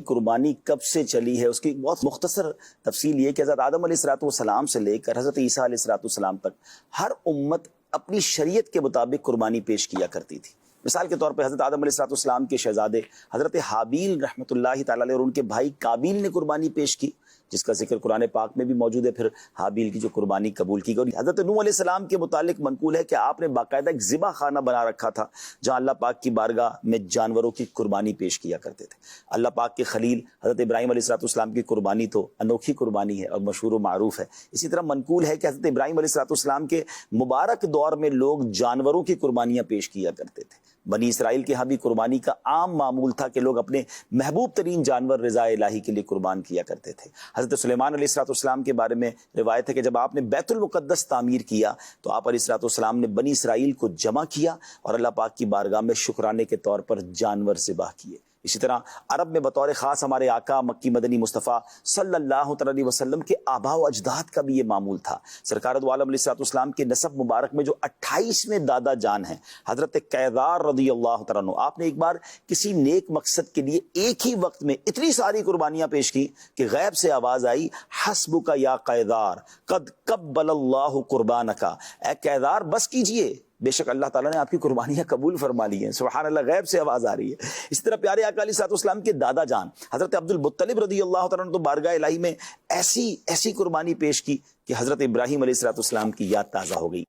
قربانی کب سے چلی ہے، اس کی بہت مختصر تفصیل یہ کہ حضرت آدم علیہ السلام سے لے کر حضرت عیسیٰ علیہ السلام تک ہر امت اپنی شریعت کے مطابق قربانی پیش کیا کرتی تھی۔ مثال کے طور پہ حضرت آدم علیہ السلام کے شہزادے حضرت حابیل رحمۃ اللہ تعالی علیہ اور ان کے بھائی قابیل نے قربانی پیش کی، جس کا ذکر قرآن پاک میں بھی موجود ہے۔ پھر حابیل کی جو قربانی قبول کی گئی۔ حضرت نوح علیہ السلام کے متعلق منقول ہے کہ آپ نے باقاعدہ ایک ذبح خانہ بنا رکھا تھا جہاں اللہ پاک کی بارگاہ میں جانوروں کی قربانی پیش کیا کرتے تھے۔ اللہ پاک کے خلیل حضرت ابراہیم علیہ السلام کی قربانی تو انوکھی قربانی ہے اور مشہور و معروف ہے۔ اسی طرح منقول ہے کہ حضرت ابراہیم علیہ السلام کے مبارک دور میں لوگ جانوروں کی قربانیاں پیش کیا کرتے تھے۔ بنی اسرائیل کے ہاں بھی قربانی کا عام معمول تھا کہ لوگ اپنے محبوب ترین جانور رضا الہی کے لیے قربان کیا کرتے تھے۔ حضرت سلیمان علیہ السلام کے بارے میں روایت ہے کہ جب آپ نے بیت المقدس تعمیر کیا تو آپ علیہ السلام نے بنی اسرائیل کو جمع کیا اور اللہ پاک کی بارگاہ میں شکرانے کے طور پر جانور ذبح کیے۔ اسی طرح عرب میں بطور خاص ہمارے آقا مکی مدنی مصطفیٰ صلی اللہ علیہ وسلم کے آباء و اجداد کا بھی یہ معمول تھا۔ سرکار دو عالم علیہ السلام کے نسب مبارک میں جو 28ویں دادا جان ہیں حضرت قیدار رضی اللہ تعالیٰ عنہ، آپ نے ایک بار کسی نیک مقصد کے لیے ایک ہی وقت میں اتنی ساری قربانیاں پیش کی کہ غیب سے آواز آئی، حسبک یا قیدار قد قبل اللہ قربانک، اے قیدار بس کیجئے، بے شک اللہ تعالیٰ نے آپ کی قربانیاں قبول فرما لی ہیں۔ سبحان اللہ، غیب سے آواز آ رہی ہے۔ اسی طرح پیارے آقا علیہ السلام کے دادا جان حضرت عبد المطلب رضی اللہ تعالیٰ نے تو بارگاہ الہی میں ایسی قربانی پیش کی کہ حضرت ابراہیم علیہ السلام کی یاد تازہ ہو گئی۔